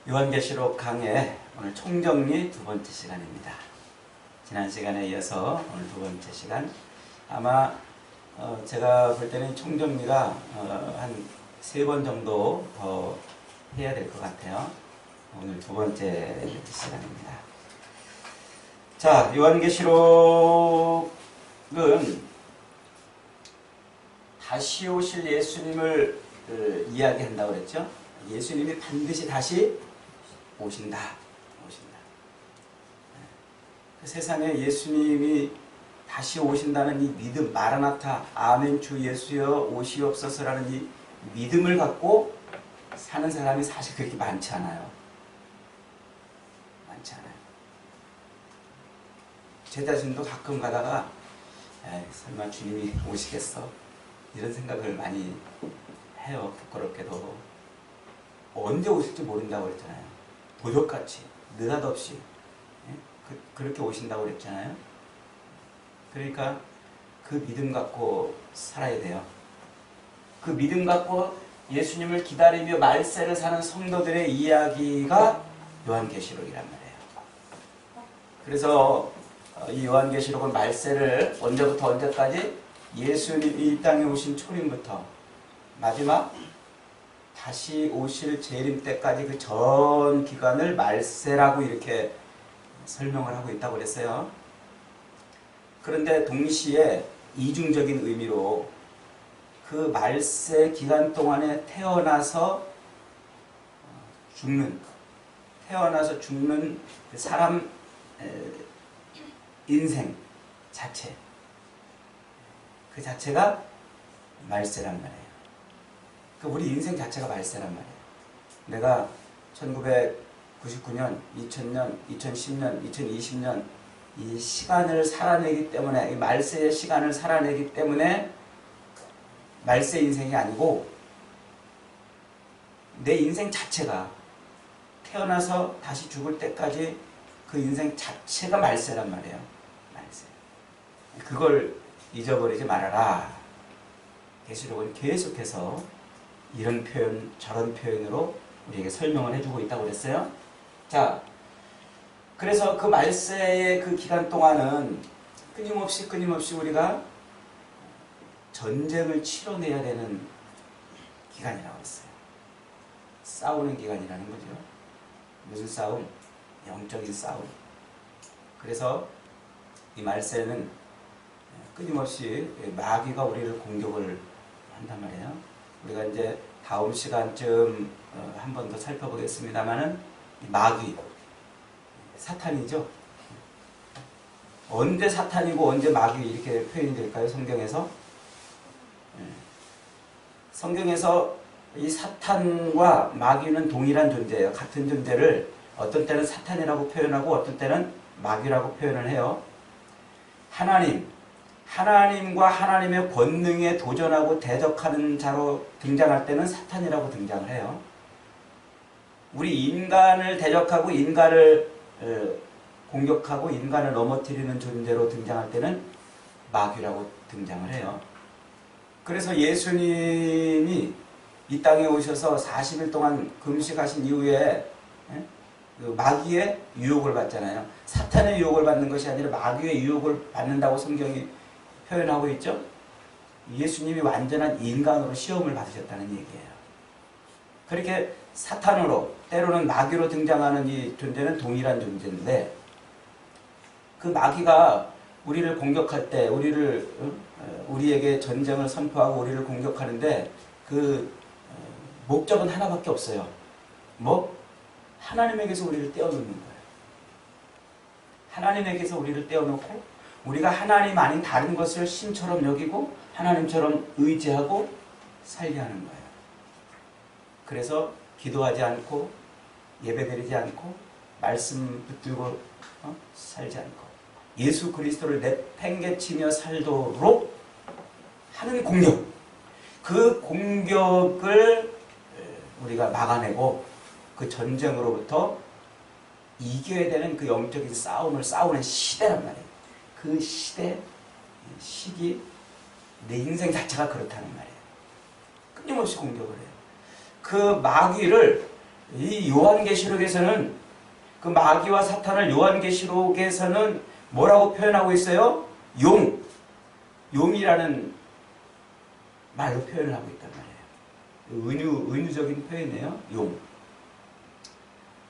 요한계시록 강의 오늘 총정리 두 번째 시간입니다. 지난 시간에 이어서 오늘 두 번째 시간, 아마 제가 볼 때는 총정리가 한 3번 정도 더 해야 될 것 같아요. 오늘 두 번째 시간입니다. 자, 요한계시록은 다시 오실 예수님을 이야기한다고 그랬죠. 예수님이 반드시 다시 오신다. 그 세상에 예수님이 다시 오신다는 이 믿음, 마라나타, 아멘 주 예수여 오시옵소서라는 이 믿음을 갖고 사는 사람이 사실 그렇게 많지 않아요. 많지 않아요. 제 자신도 가끔 가다가 설마 주님이 오시겠어? 이런 생각을 많이 해요. 부끄럽게도. 언제 오실지 모른다고 그랬잖아요. 도적같이 느닷없이 그렇게 오신다고 그랬잖아요. 그러니까 그 믿음 갖고 살아야 돼요. 그 믿음 갖고 예수님을 기다리며 말세를 사는 성도들의 이야기가 요한계시록이란 말이에요. 그래서 이 요한계시록은 말세를 언제부터 언제까지? 예수님이 이 땅에 오신 초림부터 마지막 다시 오실 재림 때까지 그 전 기간을 말세라고 이렇게 설명을 하고 있다고 그랬어요. 그런데 동시에 이중적인 의미로 그 말세 기간 동안에 태어나서 죽는 그 사람 인생 자체, 그 자체가 말세란 말이에요. 그 우리 인생 자체가 말세란 말이에요. 내가 1999년, 2000년, 2010년, 2020년 이 시간을 살아내기 때문에, 이 말세의 시간을 살아내기 때문에 말세 인생이 아니고 내 인생 자체가 태어나서 다시 죽을 때까지 그 인생 자체가 말세란 말이에요. 말세. 그걸 잊어버리지 말아라. 계시록은 계속해서 이런 표현, 저런 표현으로 우리에게 설명을 해주고 있다고 그랬어요. 자, 그래서 그 말세의 그 기간 동안은 끊임없이 우리가 전쟁을 치러내야 되는 기간이라고 했어요. 싸우는 기간이라는 거죠. 무슨 싸움? 영적인 싸움. 그래서 이 말세는 끊임없이 마귀가 우리를 공격을 한단 말이에요. 우리가 이제 다음 시간쯤 한 번 더 살펴보겠습니다만은 마귀, 사탄이죠. 언제 사탄이고 언제 마귀 이렇게 표현이 될까요? 성경에서? 성경에서 이 사탄과 마귀는 동일한 존재예요. 같은 존재를 어떤 때는 사탄이라고 표현하고 어떤 때는 마귀라고 표현을 해요. 하나님과 하나님의 권능에 도전하고 대적하는 자로 등장할 때는 사탄이라고 등장을 해요. 우리 인간을 대적하고 인간을 공격하고 인간을 넘어뜨리는 존재로 등장할 때는 마귀라고 등장을 해요. 그래서 예수님이 이 땅에 오셔서 40일 동안 금식하신 이후에 그 마귀의 유혹을 받잖아요. 사탄의 유혹을 받는 것이 아니라 마귀의 유혹을 받는다고 성경이 표현하고 있죠. 예수님이 완전한 인간으로 시험을 받으셨다는 얘기예요. 그렇게 사탄으로 때로는 마귀로 등장하는 이 존재는 동일한 존재인데, 그 마귀가 우리를 공격할 때 우리에게 전쟁을 선포하고 우리를 공격하는데 그 목적은 하나밖에 없어요. 하나님에게서 우리를 떼어놓는 거예요. 하나님에게서 우리를 떼어놓고 우리가 하나님 아닌 다른 것을 신처럼 여기고 하나님처럼 의지하고 살게 하는 거예요. 그래서 기도하지 않고 예배드리지 않고 말씀 붙들고 살지 않고 예수 그리스도를 내팽개치며 살도록 하는 공격, 그 공격을 우리가 막아내고 그 전쟁으로부터 이겨야 되는 그 영적인 싸움을 싸우는 시대란 말이에요. 그 시기, 내 인생 자체가 그렇다는 말이에요. 끊임없이 공격을 해요. 그 마귀를 이 요한계시록에서는 그 마귀와 사탄을 요한계시록에서는 뭐라고 표현하고 있어요? 용이라는 말로 표현을 하고 있단 말이에요. 은유적인 표현이에요. 용.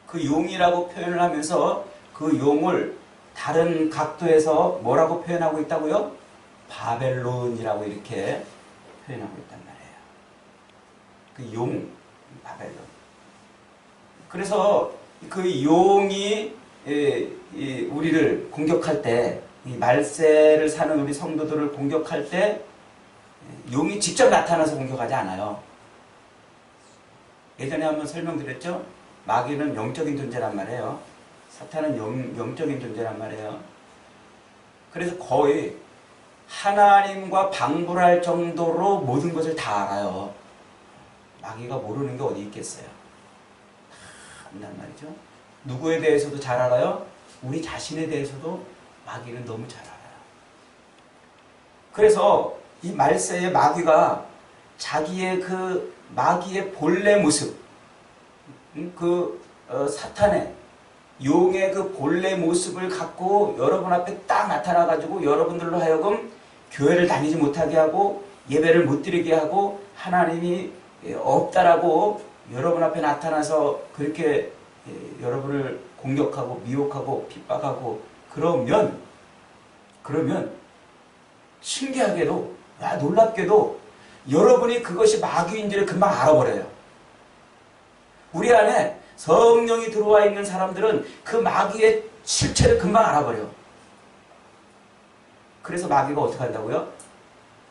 그 용이라고 표현을 하면서 그 용을 다른 각도에서 뭐라고 표현하고 있다고요? 바벨론이라고 이렇게 표현하고 있단 말이에요. 그 용, 바벨론. 그래서 그 용이 우리를 공격할 때, 이 말세를 사는 우리 성도들을 공격할 때 용이 직접 나타나서 공격하지 않아요. 예전에 한번 설명드렸죠? 마귀는 영적인 존재란 말이에요. 사탄은 영적인 존재란 말이에요. 그래서 거의 하나님과 방불할 정도로 모든 것을 다 알아요. 마귀가 모르는 게 어디 있겠어요. 다 안단 말이죠. 누구에 대해서도 잘 알아요. 우리 자신에 대해서도 마귀는 너무 잘 알아요. 그래서 이 말세에 마귀가 자기의 그 마귀의 본래 모습, 사탄의 용의 그 본래 모습을 갖고 여러분 앞에 딱 나타나가지고 여러분들로 하여금 교회를 다니지 못하게 하고 예배를 못 드리게 하고 하나님이 없다라고 여러분 앞에 나타나서 그렇게 여러분을 공격하고 미혹하고 핍박하고 그러면 신기하게도 놀랍게도 여러분이 그것이 마귀인지를 금방 알아버려요. 우리 안에 성령이 들어와 있는 사람들은 그 마귀의 실체를 금방 알아버려. 그래서 마귀가 어떻게 한다고요?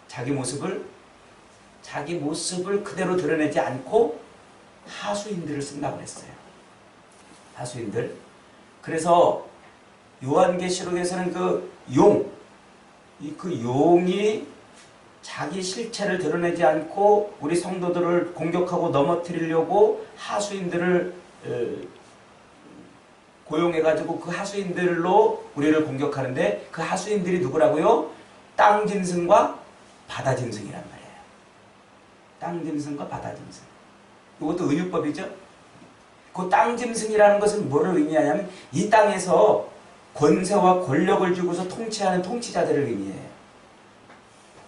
자기 모습을 그대로 드러내지 않고 하수인들을 쓴다고 그랬어요. 하수인들. 그래서 요한계시록에서는 그 용이 자기 실체를 드러내지 않고 우리 성도들을 공격하고 넘어뜨리려고 하수인들을 고용해가지고 그 하수인들로 우리를 공격하는데 그 하수인들이 누구라고요? 땅짐승과 바다짐승이란 말이에요. 땅짐승과 바다짐승. 이것도 은유법이죠. 그 땅짐승이라는 것은 뭐를 의미하냐면 이 땅에서 권세와 권력을 주고서 통치하는 통치자들을 의미해요.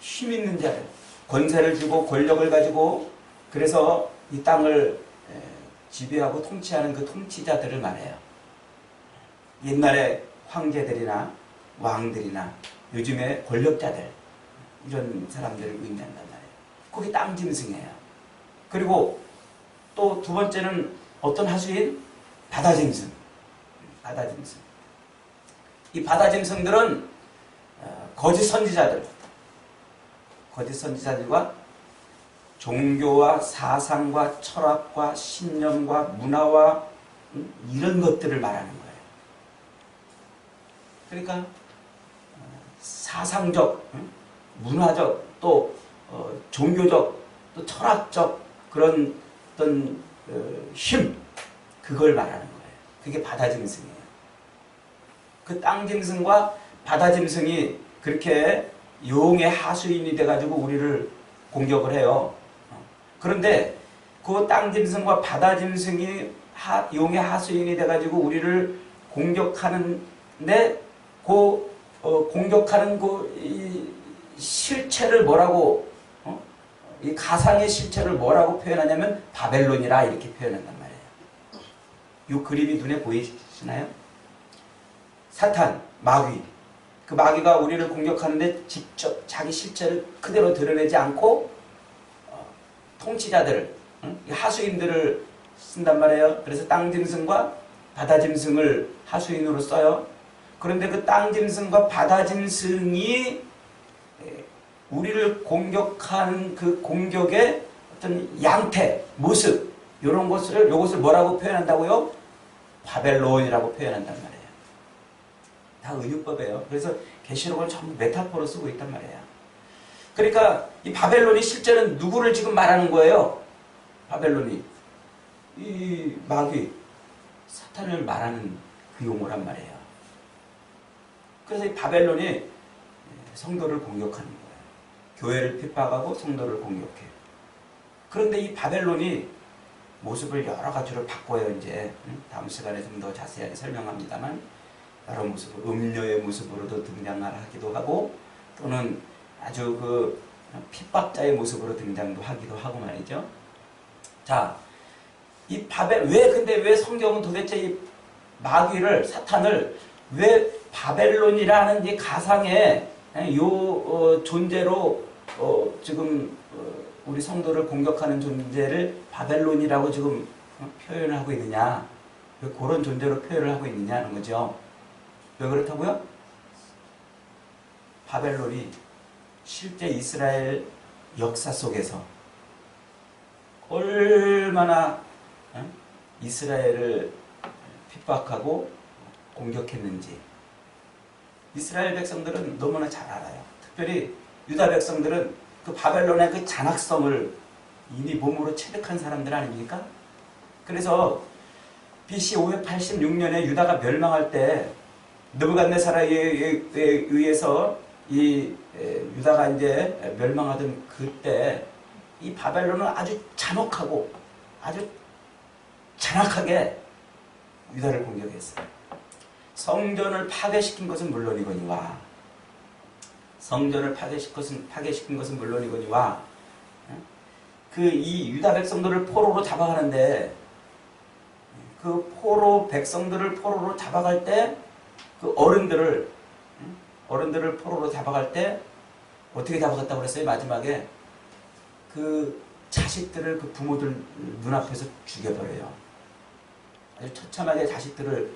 힘 있는 자들, 권세를 주고 권력을 가지고 그래서 이 땅을 지배하고 통치하는 그 통치자들을 말해요. 옛날에 황제들이나 왕들이나 요즘에 권력자들 이런 사람들을 의미한단 말이에요. 그게 땅짐승이에요. 그리고 또 두 번째는 어떤 하수인? 바다짐승. 이 바다짐승들은 거짓 선지자들과 종교와 사상과 철학과 신념과 문화와 이런 것들을 말하는 거예요. 그러니까 사상적, 문화적, 또 종교적, 또 철학적 그런 어떤 힘, 그걸 말하는 거예요. 그게 바다짐승이에요. 그 땅짐승과 바다짐승이 그렇게 용의 하수인이 돼가지고 우리를 공격을 해요. 그런데 그 땅짐승과 바다짐승이 용의 하수인이 돼가지고 우리를 공격하는데 공격하는 이 실체를 뭐라고 이 가상의 실체를 뭐라고 표현하냐면 바벨론이라 이렇게 표현한단 말이에요. 이 그림이 눈에 보이시나요? 사탄, 마귀. 그 마귀가 우리를 공격하는데 직접 자기 실체를 그대로 드러내지 않고 통치자들을, 하수인들을 쓴단 말이에요. 그래서 땅짐승과 바다짐승을 하수인으로 써요. 그런데 그 땅짐승과 바다짐승이 우리를 공격하는 그 공격의 어떤 양태, 모습, 이것을 뭐라고 표현한다고요? 바벨론이라고 표현한단 말이에요. 다 은유법이에요. 그래서 계시록을 전부 메타포로 쓰고 있단 말이에요. 그러니까 이 바벨론이 실제는 누구를 지금 말하는 거예요? 바벨론이 이 마귀, 사탄을 말하는 그 용어란 말이에요. 그래서 이 바벨론이 성도를 공격하는 거예요. 교회를 핍박하고 성도를 공격해요. 그런데 이 바벨론이 모습을 여러 가지로 바꿔요. 이제 다음 시간에 좀 더 자세하게 설명합니다만 여러 모습, 음녀의 모습으로도 등장을 하기도 하고 또는 아주 그 핍박자의 모습으로 등장도 하기도 하고 말이죠. 자, 이 근데 왜 성경은 도대체 이 마귀를, 사탄을 왜 바벨론이라는 이 가상의 존재로 지금 우리 성도를 공격하는 존재를 바벨론이라고 지금 표현을 하고 있느냐, 왜 그런 존재로 표현을 하고 있느냐는 거죠. 왜 그렇다고요? 바벨론이 실제 이스라엘 역사 속에서 얼마나 이스라엘을 핍박하고 공격했는지 이스라엘 백성들은 너무나 잘 알아요. 특별히 유다 백성들은 그 바벨론의 그 잔악성을 이미 몸으로 체득한 사람들 아닙니까? 그래서 BC 586년에 유다가 멸망할 때 느부갓네살에 의해서 이 유다가 이제 멸망하던 그때 이 바벨론은 아주 잔혹하고 아주 잔악하게 유다를 공격했어요. 성전을 파괴시킨 것은 물론이거니와 그 이 유다 백성들을 포로로 잡아가는데 그 백성들을 포로로 잡아갈 때 그 어른들을 포로로 잡아갈 때 어떻게 잡아갔다고 그랬어요? 마지막에 그 자식들을 그 부모들 눈앞에서 죽여버려요. 아주 처참하게 자식들을,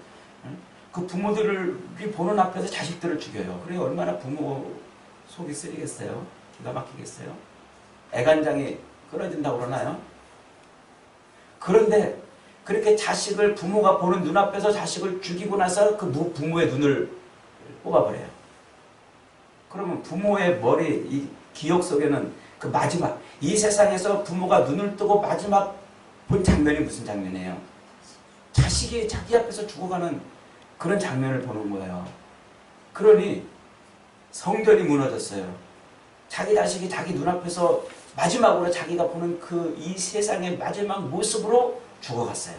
그 부모들이 보는 앞에서 자식들을 죽여요. 그래 얼마나 부모 속이 쓰리겠어요? 기가 막히겠어요? 애간장이 끊어진다고 그러나요? 그런데 그렇게 부모가 보는 눈앞에서 자식을 죽이고 나서 그 부모의 눈을 뽑아버려요. 그러면 부모의 이 기억 속에는 그 마지막, 이 세상에서 부모가 눈을 뜨고 마지막 본 장면이 무슨 장면이에요? 자식이 자기 앞에서 죽어가는 그런 장면을 보는 거예요. 그러니 성전이 무너졌어요. 자기 자식이 자기 눈앞에서 마지막으로 자기가 보는 그 이 세상의 마지막 모습으로 죽어갔어요.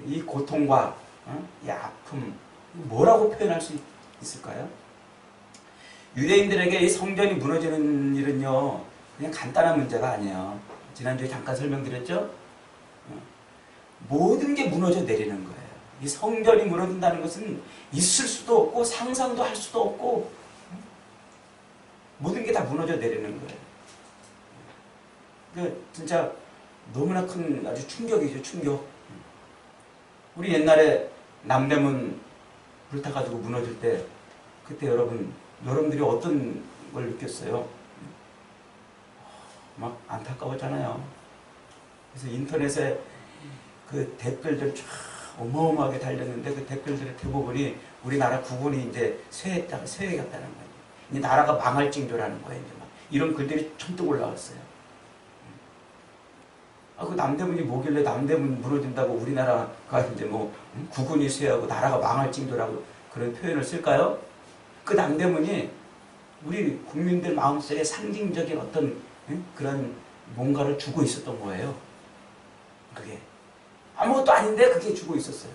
이 고통과 이 아픔, 뭐라고 표현할 수 있을까요? 유대인들에게 이 성전이 무너지는 일은요, 그냥 간단한 문제가 아니에요. 지난주에 잠깐 설명드렸죠? 모든 게 무너져 내리는 거예요. 이 성전이 무너진다는 것은 있을 수도 없고 상상도 할 수도 없고 모든 게 다 무너져 내리는 거예요. 그 진짜 너무나 큰 아주 충격이죠, 충격. 우리 옛날에 남대문 불타가지고 무너질 때 그때 여러분들이 어떤 걸 느꼈어요? 막 안타까웠잖아요. 그래서 인터넷에 그 댓글들 쫙 어마어마하게 달렸는데 그 댓글들의 대부분이 우리나라 국군이 이제 쇠해갔다는 거예요. 이 나라가 망할 징조라는 거예요. 이제 막 이런 글들이 천뜩 올라왔어요. 그 남대문이 뭐길래 남대문 무너진다고 우리나라가 이제 국군이 쇠하고 나라가 망할 징조라고 그런 표현을 쓸까요? 그 남대문이 우리 국민들 마음속에 상징적인 어떤 그런 뭔가를 주고 있었던 거예요. 그게 아무것도 아닌데 그게 주고 있었어요.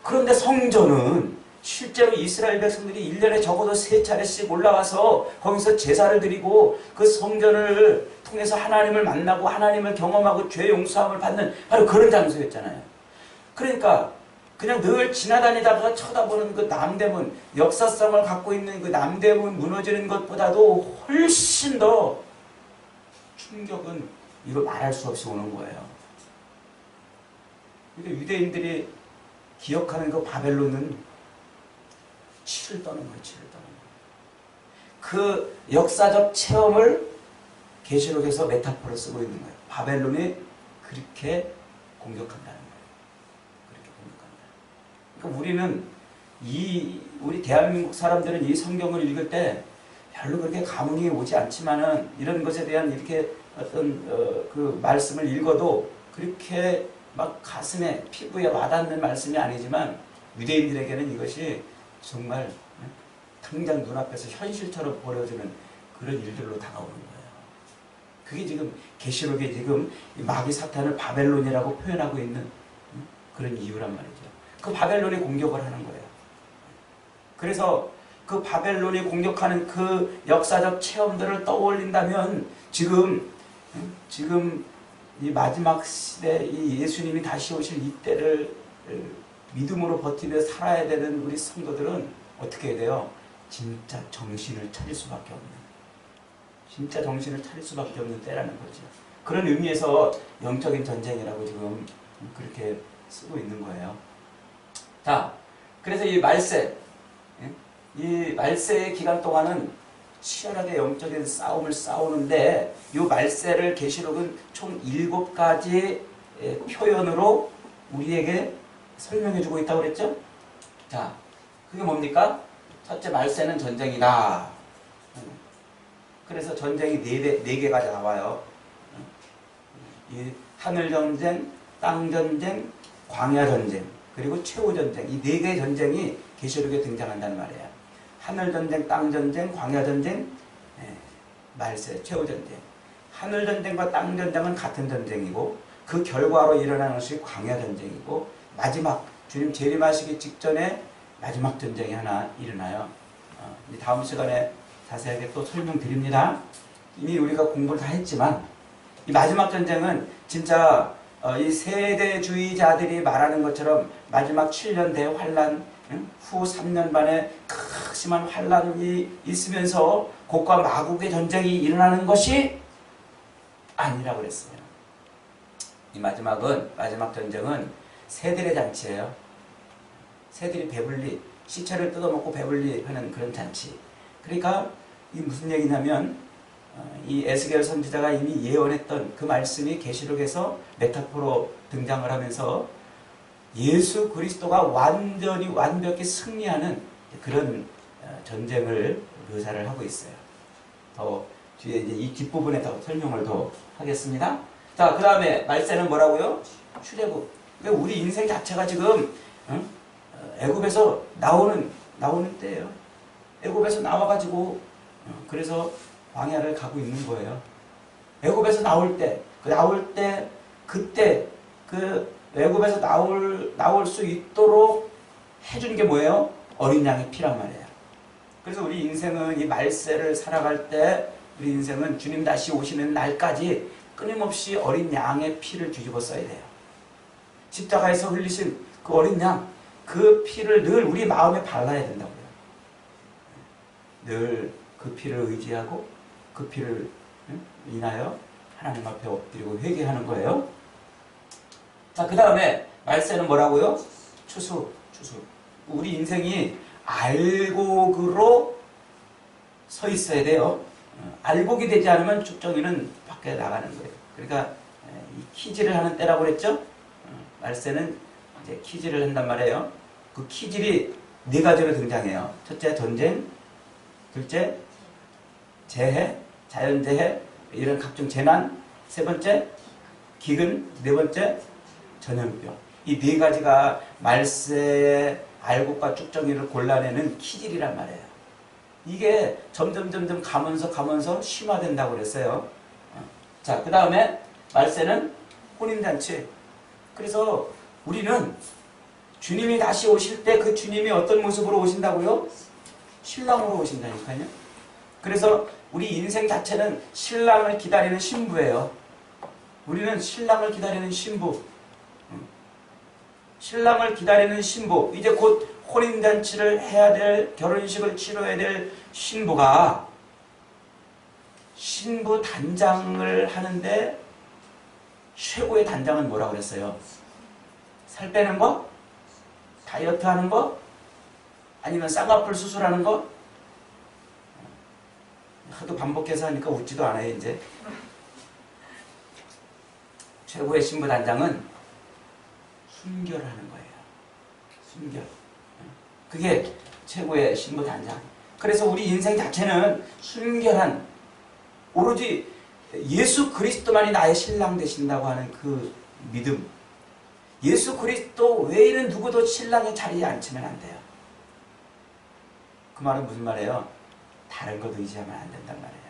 그런데 성전은 실제로 이스라엘 백성들이 1년에 적어도 3차례씩 올라가서 거기서 제사를 드리고 그 성전을 통해서 하나님을 만나고 하나님을 경험하고 죄 용서함을 받는 바로 그런 장소였잖아요. 그러니까 그냥 늘 지나다니다가 쳐다보는 그 남대문, 역사성을 갖고 있는 그 남대문 무너지는 것보다도 훨씬 더 충격은 이거 말할 수 없이 오는 거예요. 그러니까 유대인들이 기억하는 그 바벨론은 치를 떠는 거예요. 치를 떠는 거예요. 그 역사적 체험을 계시록에서 메타포로 쓰고 있는 거예요. 바벨론이 그렇게 공격한다는 거예요. 그렇게 공격한다. 그러니까 우리 대한민국 사람들은 이 성경을 읽을 때 별로 그렇게 감흥이 오지 않지만은 이런 것에 대한 이렇게 어떤 그 말씀을 읽어도 그렇게 막 가슴에 피부에 와닿는 말씀이 아니지만 유대인들에게는 이것이 정말 당장 눈앞에서 현실처럼 벌어지는 그런 일들로 다가오는 거예요. 그게 지금 계시록에 지금 마귀 사탄을 바벨론이라고 표현하고 있는 그런 이유란 말이죠. 그 바벨론이 공격을 하는 거예요. 그래서 그 바벨론이 공격하는 그 역사적 체험들을 떠올린다면 지금 이 마지막 시대 이 예수님이 다시 오실 이때를 믿음으로 버티며 살아야 되는 우리 성도들은 어떻게 해야 돼요? 진짜 정신을 차릴 수밖에 없는, 진짜 정신을 차릴 수밖에 없는 때라는 거죠. 그런 의미에서 영적인 전쟁이라고 지금 그렇게 쓰고 있는 거예요. 자, 그래서 이 말세의 기간 동안은 치열하게 영적인 싸움을 싸우는데 이 말세를 계시록은 총 7가지 표현으로 우리에게 설명해주고 있다고 그랬죠? 자, 그게 뭡니까? 첫째, 말세는 전쟁이다. 그래서 전쟁이 네 개가 나와요. 이 하늘전쟁, 땅전쟁, 광야전쟁, 그리고 최후전쟁. 이 4개의 전쟁이 계시록에 등장한다는 말이에요. 하늘전쟁, 땅전쟁, 광야전쟁, 말세, 최후전쟁. 하늘전쟁과 땅전쟁은 같은 전쟁이고 그 결과로 일어나는 것이 광야전쟁이고 마지막 주님 재림하시기 직전에 마지막 전쟁이 하나 일어나요. 다음 시간에 자세하게 또 설명드립니다. 이미 우리가 공부를 다 했지만 이 마지막 전쟁은 진짜 이 세대주의자들이 말하는 것처럼 마지막 7년 대환란 후 3년 반에 심한 환란이 있으면서 곡과 마곡의 전쟁이 일어나는 것이 아니라고 그랬어요. 이 마지막 전쟁은 새들의 잔치예요. 새들이 배불리 시체를 뜯어먹고 배불리 하는 그런 잔치. 그러니까 이 무슨 얘기냐면 이 에스겔 선지자가 이미 예언했던 그 말씀이 계시록에서 메타포로 등장을 하면서 예수 그리스도가 완벽히 승리하는 그런 전쟁을 묘사를 하고 있어요. 더 뒤에 이제 이 뒷부분에 더 설명을 더 하겠습니다. 자, 그 다음에 말세는 뭐라고요? 출애굽. 그러니까 우리 인생 자체가 지금 애굽에서 나오는 때예요. 애굽에서 나와가지고 그래서 광야를 가고 있는 거예요. 애굽에서 나올 때 그때 그 애굽에서 나올 수 있도록 해준 게 뭐예요? 어린 양의 피란 말이에요. 그래서 우리 인생은 이 말세를 살아갈 때 우리 인생은 주님 다시 오시는 날까지 끊임없이 어린 양의 피를 뒤집어 써야 돼요. 십자가에서 흘리신 그 어린 양, 그 피를 늘 우리 마음에 발라야 된다고요. 늘 그 피를 의지하고 그 피를 인하여 하나님 앞에 엎드리고 회개하는 거예요. 자, 그 다음에 말세는 뭐라고요? 추수. 우리 인생이 알곡으로 서 있어야 돼요. 알곡이 되지 않으면 축정이는 밖에 나가는 거예요. 그러니까 이 키질을 하는 때라고 그랬죠? 말세는 이제 키질을 한단 말이에요. 그 키질이 4가지로 등장해요. 첫째, 전쟁. 둘째, 재해, 자연재해, 이런 각종 재난. 세 번째, 기근. 네 번째, 전염병. 이 4가지가 말세의 알곡과 쭉정이를 골라내는 키질이란 말이에요. 이게 점점 가면서 심화된다고 그랬어요. 자, 그 다음에 말세는 혼인잔치. 그래서 우리는 주님이 다시 오실 때 그 주님이 어떤 모습으로 오신다고요? 신랑으로 오신다니까요. 그래서 우리 인생 자체는 신랑을 기다리는 신부예요. 우리는 신랑을 기다리는 신부. 신랑을 기다리는 신부. 이제 곧 혼인잔치를 해야 될, 결혼식을 치러야 될 신부가 신부 단장을 하는데 최고의 단장은 뭐라고 그랬어요? 살 빼는 거? 다이어트 하는 거? 아니면 쌍꺼풀 수술하는 거? 하도 반복해서 하니까 웃지도 않아요, 이제. 최고의 신부 단장은 순결하는 거예요. 순결. 그게 최고의 신부 단장. 그래서 우리 인생 자체는 순결한, 오로지 예수 그리스도만이 나의 신랑 되신다고 하는 그 믿음. 예수 그리스도 외에는 누구도 신랑의 자리에 앉히면 안 돼요. 그 말은 무슨 말이에요? 다른 것 의지하면 안 된단 말이에요.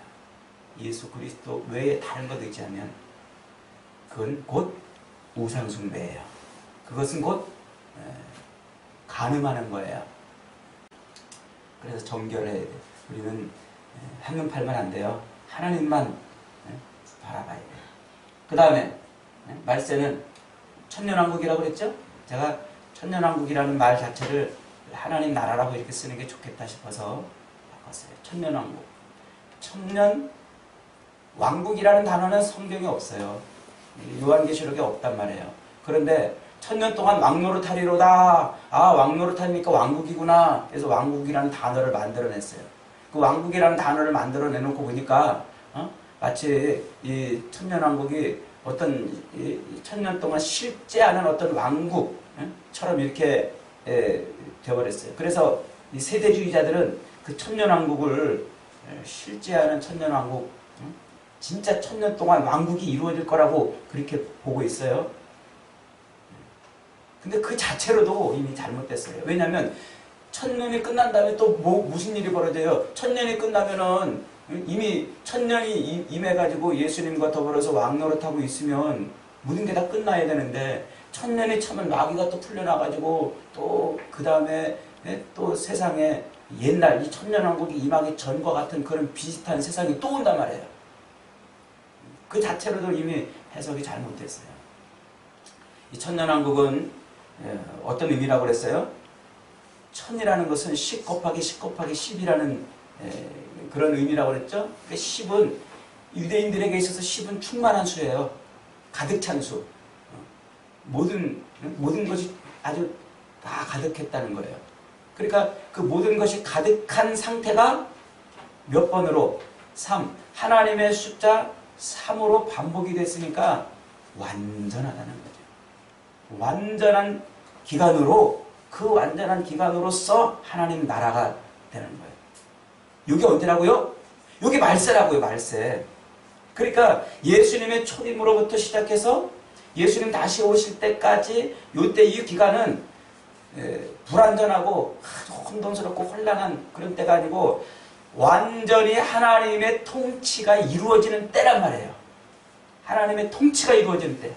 예수 그리스도 외에 다른 것 의지하면 그건 곧 우상숭배예요. 그것은 곧 간음하는 거예요. 그래서 정결해야 돼요. 우리는 한눈팔면 안 돼요. 하나님만 바라봐야 돼요. 그 다음에 말세는 천년왕국이라고 그랬죠? 제가 천년왕국이라는 말 자체를 하나님 나라라고 이렇게 쓰는 게 좋겠다 싶어서 바꿨어요. 천년왕국. 천년왕국이라는 단어는 성경에 없어요. 요한계시록에 없단 말이에요. 그런데 천년 동안 왕노릇하리로다. 아, 왕노릇하니까 왕국이구나. 그래서 왕국이라는 단어를 만들어냈어요. 그 왕국이라는 단어를 만들어내놓고 보니까 마치 이 천년왕국이 어떤 이 천년 동안 실제하는 어떤 왕국처럼 이렇게 되어버렸어요. 그래서 이 세대주의자들은 그 천년왕국을 실제하는 천년왕국, 진짜 천년 동안 왕국이 이루어질 거라고 그렇게 보고 있어요. 근데 그 자체로도 이미 잘못됐어요. 왜냐하면 천년이 끝난 다음에 또 무슨 일이 벌어져요? 천년이 끝나면은 이미 천년이 임해가지고 예수님과 더불어서 왕노릇하고 있으면 모든 게 다 끝나야 되는데 천년이 차면 마귀가 또 풀려나가지고 또 그 다음에 또 세상에 옛날 이 천년왕국이 임하기 전과 같은 그런 비슷한 세상이 또 온단 말이에요. 그 자체로도 이미 해석이 잘못됐어요. 이 천년왕국은 어떤 의미라고 그랬어요? 천이라는 것은 10 곱하기 10 곱하기 10이라는 그런 의미라고 그랬죠? 10은 유대인들에게 있어서 10은 충만한 수예요. 가득 찬 수. 모든 것이 아주 다 가득했다는 거예요. 그러니까 그 모든 것이 가득한 상태가 몇 번으로? 3. 하나님의 숫자 3으로 반복이 됐으니까 완전하다는 거죠. 완전한 기간으로, 그 완전한 기간으로서 하나님 나라가 되는 거예요. 이게 언제라고요? 이게 말세라고요, 말세. 그러니까 예수님의 초림으로부터 시작해서 예수님 다시 오실 때까지 요때 이 기간은 불완전하고 혼돈스럽고 혼란한 그런 때가 아니고 완전히 하나님의 통치가 이루어지는 때란 말이에요. 하나님의 통치가 이루어지는 때.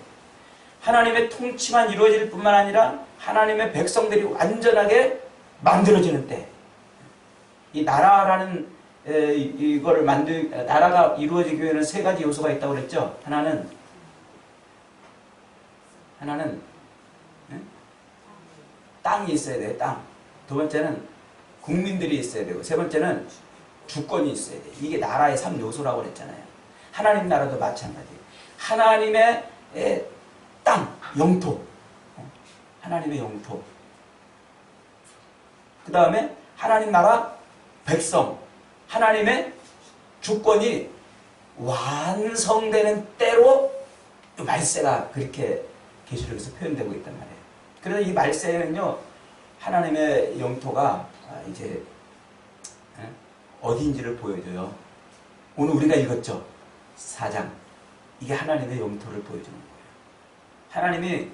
하나님의 통치만 이루어질 뿐만 아니라 하나님의 백성들이 완전하게 만들어지는 때. 이 나라라는 이거를 나라가 이루어지기 위해서는 세 가지 요소가 있다고 그랬죠. 하나는 땅이 있어야 돼요. 땅. 두 번째는 국민들이 있어야 되고, 세 번째는 주권이 있어야 돼요. 이게 나라의 3요소라고 그랬잖아요. 하나님 나라도 마찬가지예요. 하나님의 땅, 영토. 하나님의 영토. 그 다음에 하나님 나라 백성. 하나님의 주권이 완성되는 때로 말세가 그렇게 계시록에서 표현되고 있단 말이에요. 그래서 이 말세는요, 하나님의 영토가 이제 어디인지를 보여줘요. 오늘 우리가 읽었죠? 4장. 이게 하나님의 영토를 보여주는 거예요. 하나님이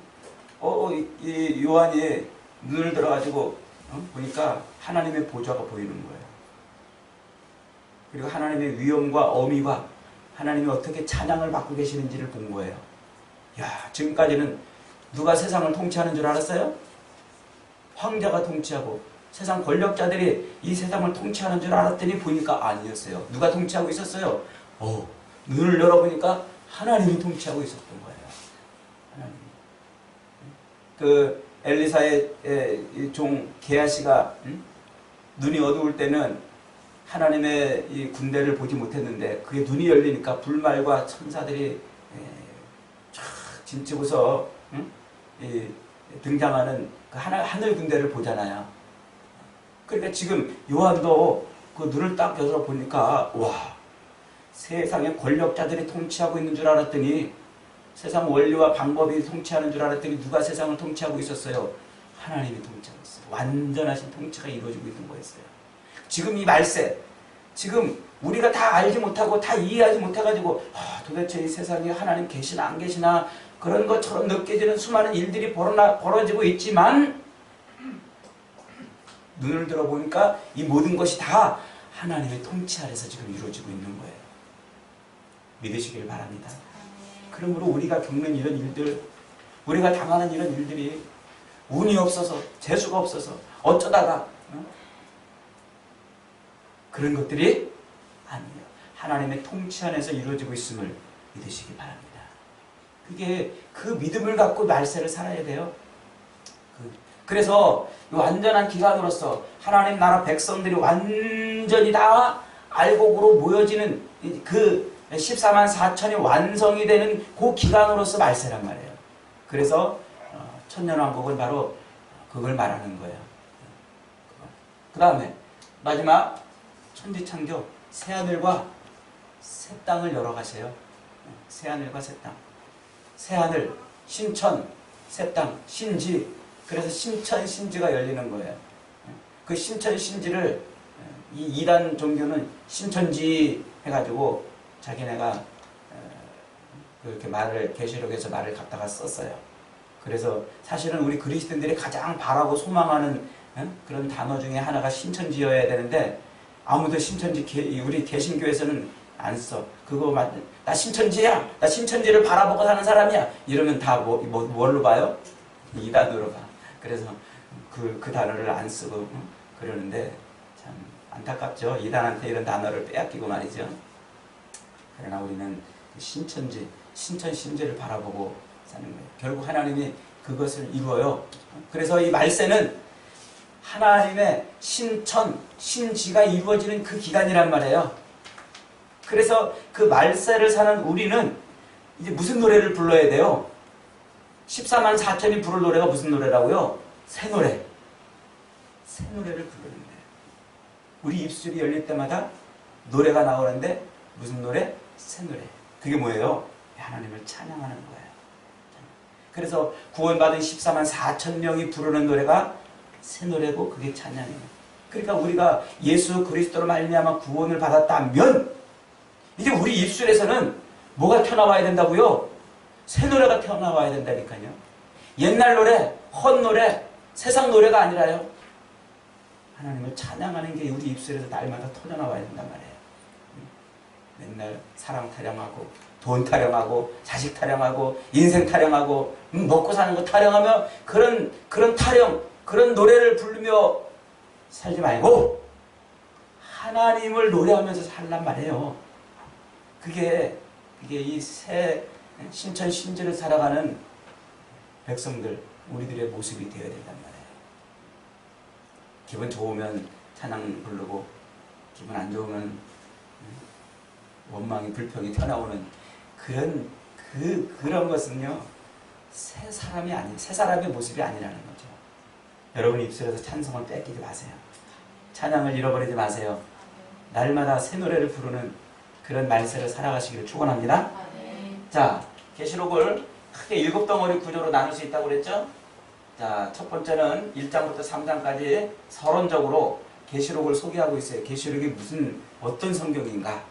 이 요한이 눈을 들어가지고 보니까 하나님의 보좌가 보이는 거예요. 그리고 하나님의 위엄과 어미와 하나님이 어떻게 찬양을 받고 계시는지를 본 거예요. 야, 지금까지는 누가 세상을 통치하는 줄 알았어요? 황제가 통치하고 세상 권력자들이 이 세상을 통치하는 줄 알았더니 보니까 아니었어요. 누가 통치하고 있었어요? 눈을 열어보니까 하나님이 통치하고 있었던 거예요. 하나님. 그 엘리사의 종 게하시가 눈이 어두울 때는 하나님의 이 군대를 보지 못했는데 그게 눈이 열리니까 불말과 천사들이 쫙 진치고서 등장하는 그 하늘 군대를 보잖아요. 그러니까 지금 요한도 그 눈을 딱 열어 보니까 와, 세상에 권력자들이 통치하고 있는 줄 알았더니 세상 원리와 방법이 통치하는 줄 알았더니 누가 세상을 통치하고 있었어요? 하나님이 통치하고 있어요. 완전하신 통치가 이루어지고 있는 거였어요. 지금 이 말세, 지금 우리가 다 알지 못하고 다 이해하지 못해가지고 도대체 이 세상에 하나님 계시나 안 계시나 그런 것처럼 느껴지는 수많은 일들이 벌어지고 있지만 눈을 들어보니까 이 모든 것이 다 하나님의 통치 아래서 지금 이루어지고 있는 거예요. 믿으시길 바랍니다. 그러므로 우리가 겪는 이런 일들, 우리가 당하는 이런 일들이 운이 없어서, 재수가 없어서 어쩌다가 그런 것들이 아니에요. 하나님의 통치 안에서 이루어지고 있음을 믿으시기 바랍니다. 그게 그 믿음을 갖고 말세를 살아야 돼요. 그래서 완전한 기간으로서 하나님 나라 백성들이 완전히 다 알곡으로 모여지는 그 14만 4천이 완성이 되는 그 기간으로서 말세란 말이에요. 그래서 천년왕국은 바로 그걸 말하는 거예요. 그 다음에 마지막 천지창조, 새하늘과 새 땅을 열어가세요. 새하늘과 새 땅. 새하늘, 신천, 새 땅, 신지. 그래서 신천, 신지가 열리는 거예요. 그 신천, 신지를 이 이단 종교는 신천지 해가지고 자기네가 그렇게 말을, 계시록에서 말을 갖다가 썼어요. 그래서 사실은 우리 그리스도인들이 가장 바라고 소망하는 그런 단어 중에 하나가 신천지여야 되는데 아무도 신천지, 우리 개신교에서는 안 써. 그거 나 신천지야. 나 신천지를 바라보고 사는 사람이야. 이러면 다 뭘로 봐요? 이단으로 봐. 그래서 그 단어를 안 쓰고 그러는데 참 안타깝죠. 이단한테 이런 단어를 빼앗기고 말이죠. 그러나 우리는 신천지, 신천신지를 바라보고 사는 거예요. 결국 하나님이 그것을 이루어요. 그래서 이 말세는 하나님의 신천, 신지가 이루어지는 그 기간이란 말이에요. 그래서 그 말세를 사는 우리는 이제 무슨 노래를 불러야 돼요? 14만 4천이 부를 노래가 무슨 노래라고요? 새 노래. 새 노래를 부르는 거예요. 우리 입술이 열릴 때마다 노래가 나오는데 무슨 노래? 새 노래. 그게 뭐예요? 하나님을 찬양하는 거예요. 그래서 구원받은 14만 4천 명이 부르는 노래가 새 노래고 그게 찬양이에요. 그러니까 우리가 예수 그리스도로 말미암아 구원을 받았다면 이제 우리 입술에서는 뭐가 튀어나와야 된다고요? 새 노래가 튀어나와야 된다니까요. 옛날 노래, 헛노래, 세상 노래가 아니라요. 하나님을 찬양하는 게 우리 입술에서 날마다 터져나와야 된단 말이에요. 맨날 사랑 타령하고 돈 타령하고 자식 타령하고 인생 타령하고 먹고 사는 거 타령하며 그런 타령, 그런 노래를 부르며 살지 말고 하나님을 노래하면서 살란 말이에요. 그게 이 새 신천 신지를 살아가는 백성들, 우리들의 모습이 되어야 된단 말이에요. 기분 좋으면 찬양 부르고 기분 안 좋으면 원망이 불평이 튀어나오는 그런 것은요 새 사람의 모습이 아니라는 거죠. 여러분 입술에서 찬송을 뺏기지 마세요. 찬양을 잃어버리지 마세요. 날마다 새 노래를 부르는 그런 말세를 살아가시기를 축원합니다. 자, 계시록을 크게 7덩어리 구조로 나눌 수 있다고 그랬죠? 자, 첫 번째는 1장부터 3장까지 서론적으로 계시록을 소개하고 있어요. 계시록이 어떤 성경인가?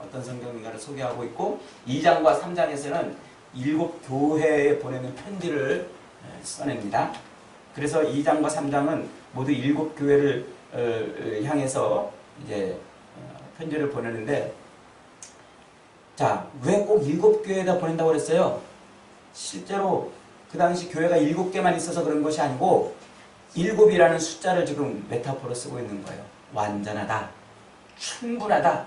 어떤 성경인가를 소개하고 있고 2장과 3장에서는 7교회에 보내는 편지를 써냅니다. 그래서 2장과 3장은 모두 7교회를 향해서 이제 편지를 보내는데 자, 왜 꼭 7교회에다 보낸다고 그랬어요? 실제로 그 당시 교회가 7개만 있어서 그런 것이 아니고 7이라는 숫자를 지금 메타포로 쓰고 있는 거예요. 완전하다, 충분하다.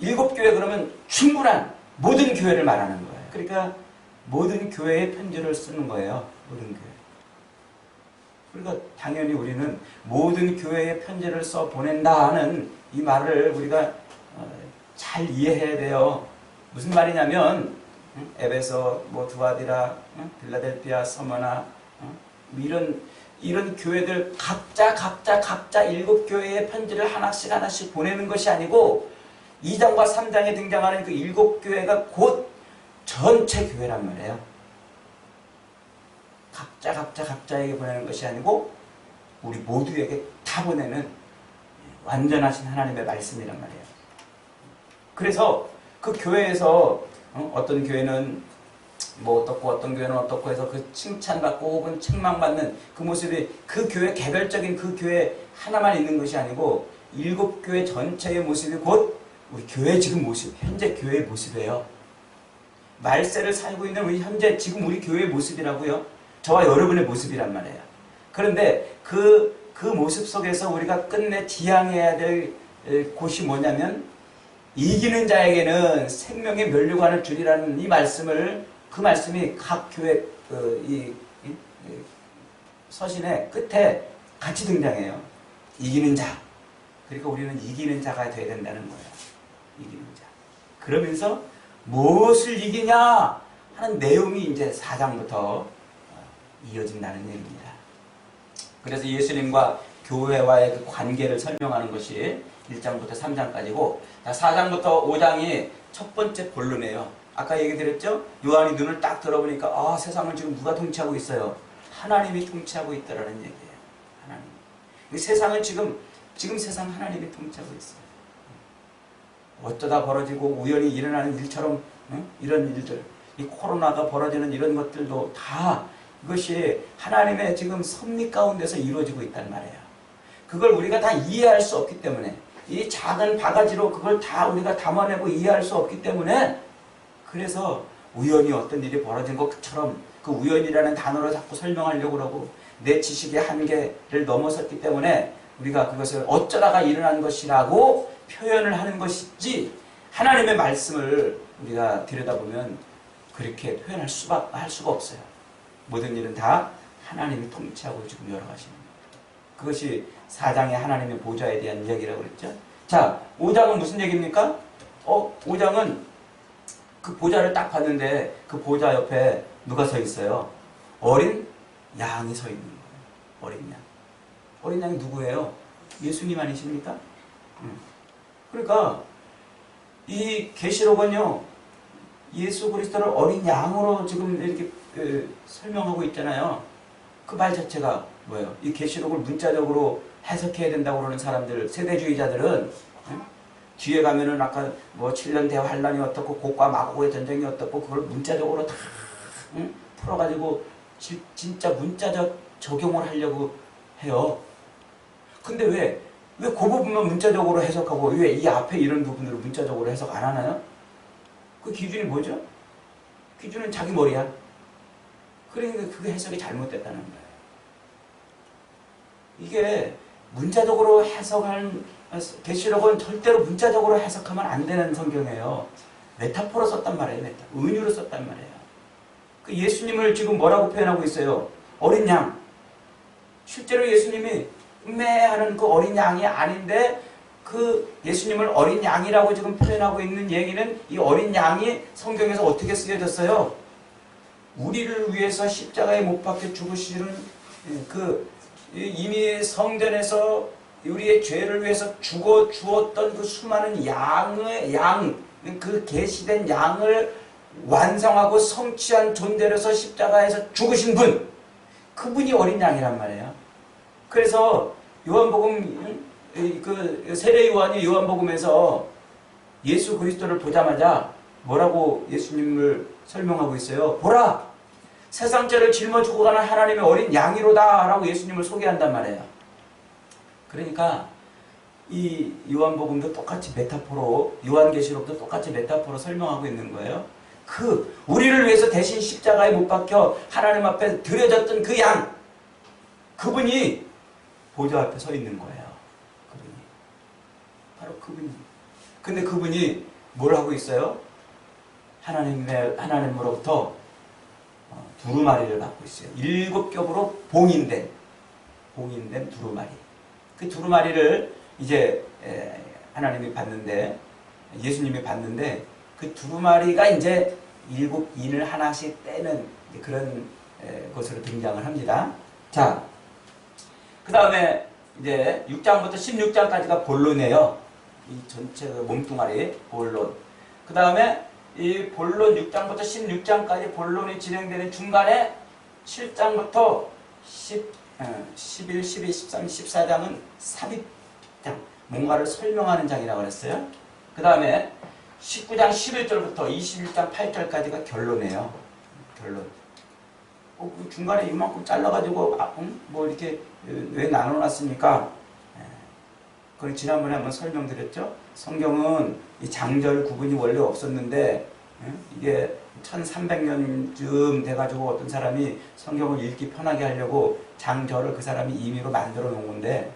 7교회 그러면 충분한 모든 교회를 말하는 거예요. 그러니까 모든 교회에 편지를 쓰는 거예요. 모든 교회. 그러니까 당연히 우리는 모든 교회에 편지를 써 보낸다 하는 이 말을 우리가 잘 이해해야 돼요. 무슨 말이냐면 에베소, 두아디라, 빌라델피아, 서머나 이런 교회들 각자 7교회의 편지를 하나씩 보내는 것이 아니고 2장과 3장에 등장하는 그 7교회가 곧 전체 교회란 말이에요. 각자에게 보내는 것이 아니고 우리 모두에게 다 보내는 완전하신 하나님의 말씀이란 말이에요. 그래서 그 교회에서 어떤 교회는 어떻고 어떤 교회는 어떻고 해서 그 칭찬받고 혹은 책망받는 그 모습이 그 교회 개별적인 그 교회 하나만 있는 것이 아니고 7교회 전체의 모습이 곧 우리 교회 지금 모습, 현재 교회의 모습이에요. 말세를 살고 있는 우리 현재 지금 우리 교회의 모습이라고요. 저와 여러분의 모습이란 말이에요. 그런데 그 모습 속에서 우리가 끝내 지향해야 될 곳이 뭐냐면 이기는 자에게는 생명의 면류관을 주리라는 이 말씀을 그 말씀이 각 교회 서신의 끝에 같이 등장해요. 이기는 자. 그러니까 우리는 이기는 자가 되어야 된다는 거예요. 이기는 자. 그러면서 무엇을 이기냐 하는 내용이 이제 4장부터 이어진다는 얘기입니다. 그래서 예수님과 교회와의 그 관계를 설명하는 것이 1장부터 3장까지고 4장부터 5장이 첫 번째 본론이에요. 아까 얘기 드렸죠? 요한이 눈을 딱 들어보니까 세상을 지금 누가 통치하고 있어요? 하나님이 통치하고 있다라는 얘기예요. 하나님. 이 세상을 지금 세상 하나님이 통치하고 있어요. 어쩌다 벌어지고 우연히 일어나는 일처럼 이런 일들, 이 코로나가 벌어지는 이런 것들도 다 이것이 하나님의 지금 섭리 가운데서 이루어지고 있단 말이에요. 그걸 우리가 다 이해할 수 없기 때문에 이 작은 바가지로 그걸 다 우리가 담아내고 이해할 수 없기 때문에 그래서 우연히 어떤 일이 벌어진 것처럼 그 우연이라는 단어로 자꾸 설명하려고 그러고 내 지식의 한계를 넘어섰기 때문에 우리가 그것을 어쩌다가 일어난 것이라고 표현을 하는 것이지 하나님의 말씀을 우리가 들여다보면 그렇게 표현할 수가 없어요. 모든 일은 다 하나님이 통치하고 지금 열어가시는 거예요. 그것이 4장의 하나님의 보좌에 대한 이야기라고 그랬죠. 자, 5장은 무슨 얘기입니까? 5장은 그 보좌를 딱 봤는데 그 보좌 옆에 누가 서 있어요? 어린 양이 서 있는 거예요. 어린 양. 어린 양이 누구예요? 예수님 아니십니까? 그러니까 이 계시록은요 예수 그리스도를 어린 양으로 지금 이렇게 설명하고 있잖아요. 그 말 자체가 뭐예요? 이 계시록을 문자적으로 해석해야 된다고 그러는 사람들, 세대주의자들은 뒤에 가면은 아까 뭐 7년 대환란이 어떻고 곡과 마곡의 전쟁이 어떻고 그걸 문자적으로 다 풀어가지고 진짜 문자적 적용을 하려고 해요. 근데 왜 그 부분만 문자적으로 해석하고 왜 이 앞에 이런 부분들을 문자적으로 해석 안 하나요? 그 기준이 뭐죠? 기준은 자기 머리야. 그러니까 그게 해석이 잘못됐다는 거예요. 이게 문자적으로 해석한 계시록은 절대로 문자적으로 해석하면 안 되는 성경이에요. 메타포로 썼단 말이에요. 은유로 썼단 말이에요. 그 예수님을 지금 뭐라고 표현하고 있어요? 어린 양. 실제로 예수님이 음매하는 그 어린 양이 아닌데 그 예수님을 어린 양이라고 지금 표현하고 있는 얘기는 이 어린 양이 성경에서 어떻게 쓰여졌어요? 우리를 위해서 십자가에 못 박혀 죽으시는 그 이미 성전에서 우리의 죄를 위해서 죽어 주었던 그 수많은 그 계시된 양을 완성하고 성취한 존재로서 십자가에서 죽으신 분, 그분이 어린 양이란 말이에요. 그래서 요한복음 그 세례 요한이 요한복음에서 예수 그리스도를 보자마자 뭐라고 예수님을 설명하고 있어요? 보라! 세상 죄를 짊어지고 가는 하나님의 어린 양이로다 라고 예수님을 소개한단 말이에요. 그러니까 이 요한복음도 똑같이 메타포로, 요한계시록도 똑같이 메타포로 설명하고 있는 거예요. 그 우리를 위해서 대신 십자가에 못 박혀 하나님 앞에 드려졌던 그 양, 그분이 보좌 앞에 서 있는 거예요. 그분이. 바로 그분이. 근데 그분이 뭘 하고 있어요? 하나님으로부터 두루마리를 받고 있어요. 7겹으로 봉인된 두루마리. 그 두루마리를 이제 하나님이 받는데, 예수님이 받는데, 그 두루마리가 이제 7인을 하나씩 떼는 그런 것으로 등장을 합니다. 자, 그 다음에 이제 6장부터 16장까지가 본론이에요. 이 전체 몸뚱아리 본론. 그 다음에 이 본론 6장부터 16장까지 본론이 진행되는 중간에 7장부터 11, 12, 13, 14장은 삽입장, 뭔가를 설명하는 장이라고 그랬어요. 그 다음에 19장 11절부터 21장 8절까지가 결론이에요. 결론. 중간에 이만큼 잘라가지고 뭐 이렇게 왜 나눠놨습니까? 그걸 지난번에 한번 설명드렸죠. 성경은 이 장절 구분이 원래 없었는데 이게 1300년쯤 돼가지고 어떤 사람이 성경을 읽기 편하게 하려고 장절을 그 사람이 임의로 만들어 놓은 건데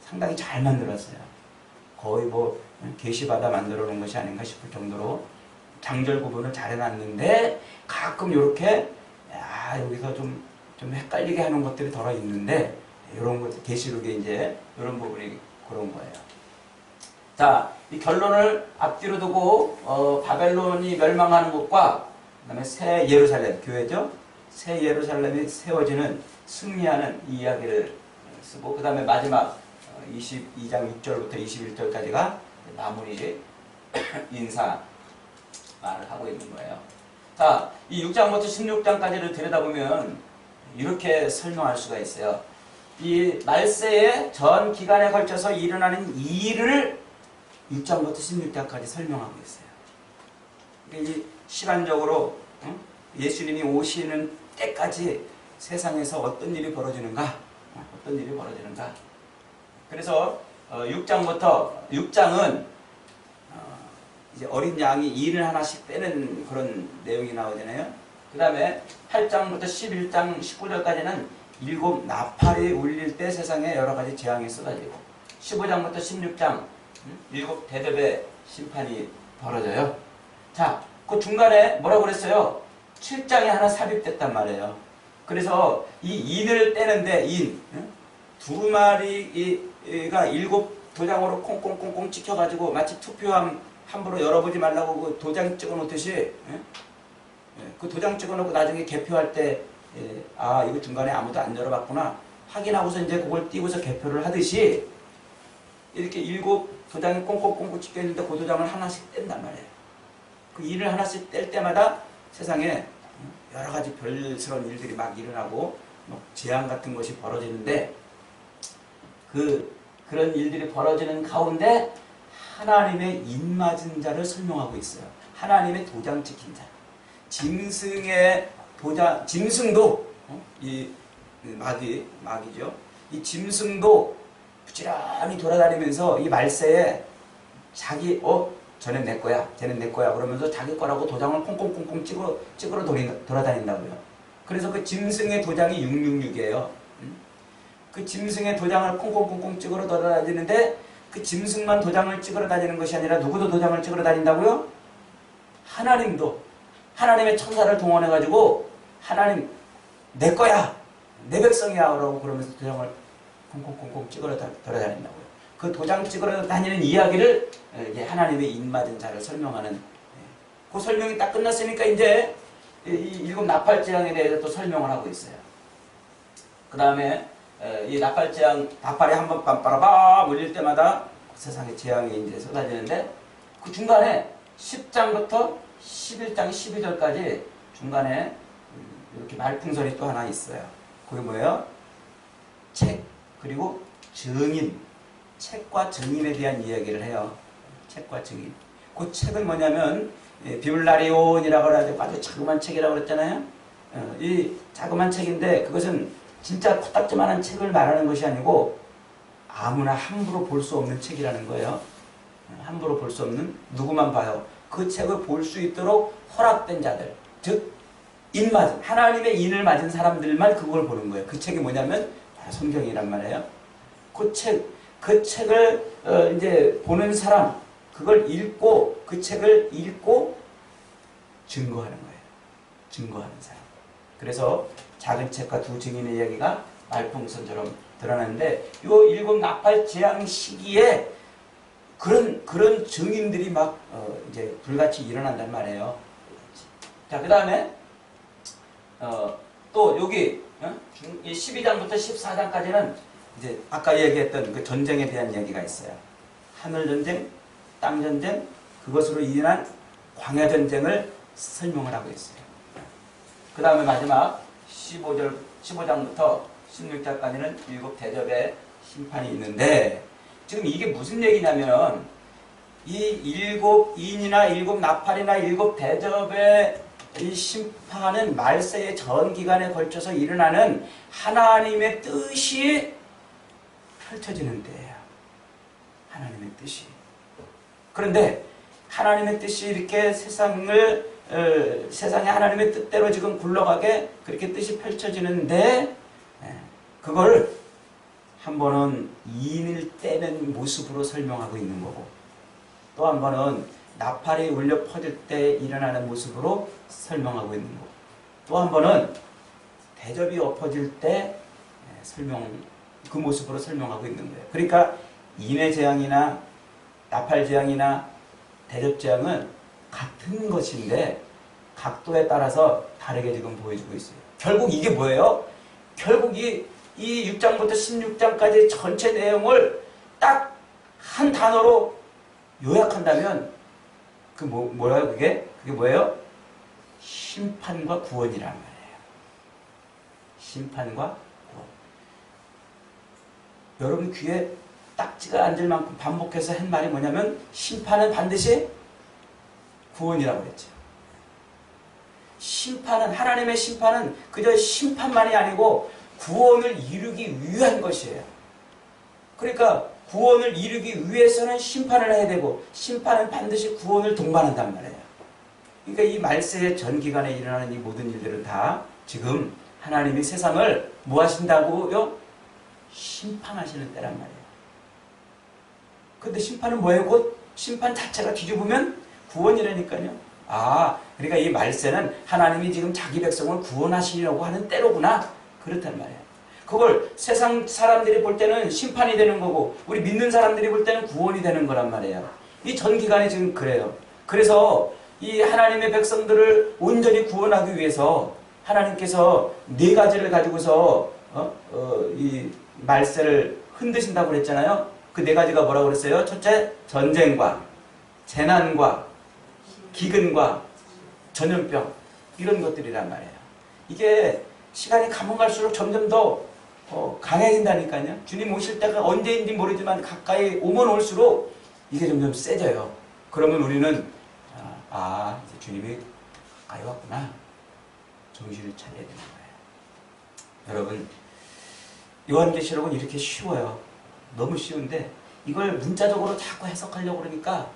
상당히 잘 만들었어요. 거의 뭐 계시받아 만들어 놓은 것이 아닌가 싶을 정도로 장절 구분을 잘 해놨는데 가끔 이렇게 여기서 좀 헷갈리게 하는 것들이 덜어 있는데 이런 것 계시록에 이제 이런 부분이 그런 거예요. 자, 이 결론을 앞뒤로 두고 바벨론이 멸망하는 것과 그다음에 새 예루살렘 교회죠. 새 예루살렘이 세워지는 승리하는 이 이야기를 쓰고 그다음에 마지막 22장 6절부터 21절까지가 마무리 인사 말을 하고 있는 거예요. 자, 이 6장부터 16장까지를 들여다보면 이렇게 설명할 수가 있어요. 이 말세의 전 기간에 걸쳐서 일어나는 일을 6장부터 16장까지 설명하고 있어요. 이 시간적으로 예수님이 오시는 때까지 세상에서 어떤 일이 벌어지는가? 그래서 6장은 이제 어린 양이 인을 하나씩 빼는 그런 내용이 나오잖아요. 그 다음에 8장부터 11장 19절까지는 7 나팔이 울릴 때 세상에 여러 가지 재앙이 쏟아지고 15장부터 16장 7 대접의 심판이 벌어져요. 자, 그 중간에 뭐라고 그랬어요? 7장에 하나 삽입됐단 말이에요. 그래서 이 인을 떼는데 두 마리가 7 도장으로 콩콩콩콩 찍혀가지고 마치 투표함 함부로 열어보지 말라고 그 도장 찍어놓듯이 그 도장 찍어놓고 나중에 개표할 때 이거 중간에 아무도 안 열어봤구나 확인하고서 이제 그걸 띄고서 개표를 하듯이 이렇게 7 도장이 꽁꽁꽁꽁 찍혀있는데 그 도장을 하나씩 뗀단 말이에요. 그 일을 하나씩 뗄 때마다 세상에 여러 가지 별스러운 일들이 막 일어나고 재앙 같은 것이 벌어지는데 그런 일들이 벌어지는 가운데 하나님의 인맞은 자를 설명하고 있어요. 하나님의 도장 찍힌 자. 짐승도 이 마귀죠. 이 짐승도 부지런히 돌아다니면서 이 말세에 자기 저는 내 거야, 쟤는 내 거야 그러면서 자기 거라고 도장을 콩콩콩콩 찍으러 돌아다닌다고요. 그래서 그 짐승의 도장이 666이에요. 그 짐승의 도장을 콩콩콩콩 찍으러 돌아다니는데 그 짐승만 도장을 찍으러 다니는 것이 아니라 누구도 도장을 찍으러 다닌다고요? 하나님도 하나님의 천사를 동원해가지고 하나님 내 거야 내 백성이야 라고 그러면서 도장을 콩콩콩콩 찍으러 돌아다닌다고요. 그 도장 찍으러 다니는 이야기를 이제 하나님의 인맞은 자를 설명하는 그 설명이 딱 끝났으니까 이제 이 7 나팔재앙에 대해서 또 설명을 하고 있어요. 그 다음에 이 나팔이 한번 빰빠라밤 울릴 때마다 세상에 재앙이 이제 쏟아지는데 그 중간에 10장부터 11장 12절까지 중간에 이렇게 말풍선이 또 하나 있어요. 그게 뭐예요? 책 그리고 증인, 책과 증인에 대한 이야기를 해요. 책과 증인. 그 책은 뭐냐면 비블라리온이라고 해가지고 아주 자그만 책이라고 그랬잖아요. 이 자그만 책인데 그것은 진짜 코딱지만한 책을 말하는 것이 아니고 아무나 함부로 볼 수 없는 책이라는 거예요. 함부로 볼 수 없는 누구만 봐요. 그 책을 볼 수 있도록 허락된 자들, 즉 인맞은 하나님의 인을 맞은 사람들만 그걸 보는 거예요. 그 책이 뭐냐면 바로 성경이란 말이에요. 그 책을 이제 보는 사람, 그걸 읽고 그 책을 읽고 증거하는 거예요. 증거하는 사람. 그래서 작은 책과 두 증인의 이야기가 말풍선처럼 드러나는데 요 7 나팔 재앙 시기에 그런 증인들이 막 이제 불같이 일어난단 말이에요. 자, 그 다음에 또 여기 12장부터 14장까지는 이제 아까 얘기했던 그 전쟁에 대한 이야기가 있어요. 하늘 전쟁, 땅 전쟁, 그것으로 인한 광야 전쟁을 설명을 하고 있어요. 그 다음에 마지막 15장부터 16장까지는 7 대접의 심판이 있는데 지금 이게 무슨 얘기냐면 이 7 인이나 7 나팔이나 7 대접의 이 심판은 말세의 전 기간에 걸쳐서 일어나는 하나님의 뜻이 펼쳐지는 때예요. 하나님의 뜻이. 그런데 하나님의 뜻이 이렇게 세상에 하나님의 뜻대로 지금 굴러가게 그렇게 뜻이 펼쳐지는데 그걸 한 번은 이인을 떼는 모습으로 설명하고 있는 거고 또 한 번은 나팔이 울려 퍼질 때 일어나는 모습으로 설명하고 있는 거고 또 한 번은 대접이 엎어질 때 그 모습으로 설명하고 있는 거예요. 그러니까 인의 재앙이나 나팔 재앙이나 대접 재앙은 같은 것인데 각도에 따라서 다르게 지금 보여주고 있어요. 결국 이게 뭐예요? 결국 이 6장부터 16장까지 전체 내용을 딱 한 단어로 요약한다면 뭐라요 그게? 그게 뭐예요? 심판과 구원이란 말이에요. 심판과 구원. 여러분 귀에 딱지가 앉을 만큼 반복해서 한 말이 뭐냐면 심판은 반드시 구원이라고 그랬죠. 심판은 하나님의 심판은 그저 심판만이 아니고 구원을 이루기 위한 것이에요. 그러니까 구원을 이루기 위해서는 심판을 해야 되고 심판은 반드시 구원을 동반한단 말이에요. 그러니까 이 말세의 전 기간에 일어나는 이 모든 일들은 다 지금 하나님이 세상을 뭐 하신다고요? 심판하시는 때란 말이에요. 근데 심판은 뭐예요? 곧 심판 자체가 뒤집으면 구원이라니까요. 그러니까 이 말세는 하나님이 지금 자기 백성을 구원하시려고 하는 때로구나. 그렇단 말이에요. 그걸 세상 사람들이 볼 때는 심판이 되는 거고 우리 믿는 사람들이 볼 때는 구원이 되는 거란 말이에요. 이 전 기간이 지금 그래요. 그래서 이 하나님의 백성들을 온전히 구원하기 위해서 하나님께서 네 가지를 가지고서 이 말세를 흔드신다고 그랬잖아요. 그 네 가지가 뭐라고 그랬어요? 첫째, 전쟁과 재난과 기근과 전염병 이런 것들이란 말이에요. 이게 시간이 가면 갈수록 점점 더 강해진다니까요. 주님 오실 때가 언제인지 모르지만 가까이 오면 올수록 이게 점점 세져요. 그러면 우리는 이제 주님이 가까이 왔구나. 정신을 차려야 되는 거예요. 여러분 요한계시록은 이렇게 쉬워요. 너무 쉬운데 이걸 문자적으로 자꾸 해석하려고 그러니까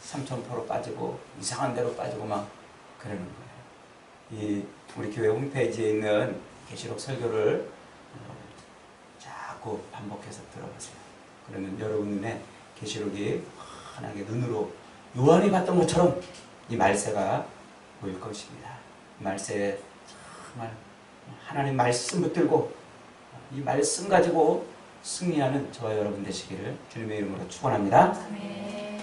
삼천포로 빠지고 이상한 데로 빠지고 막 그러는 거예요. 우리 교회 홈페이지에 있는 계시록 설교를 자꾸 반복해서 들어보세요. 그러면 여러분 눈에 계시록이 환하게 눈으로 요한이 봤던 것처럼 이 말세가 보일 것입니다. 말세에 정말 하나님 말씀 붙들고 이 말씀 가지고 승리하는 저와 여러분 되시기를 주님의 이름으로 축원합니다. 아멘.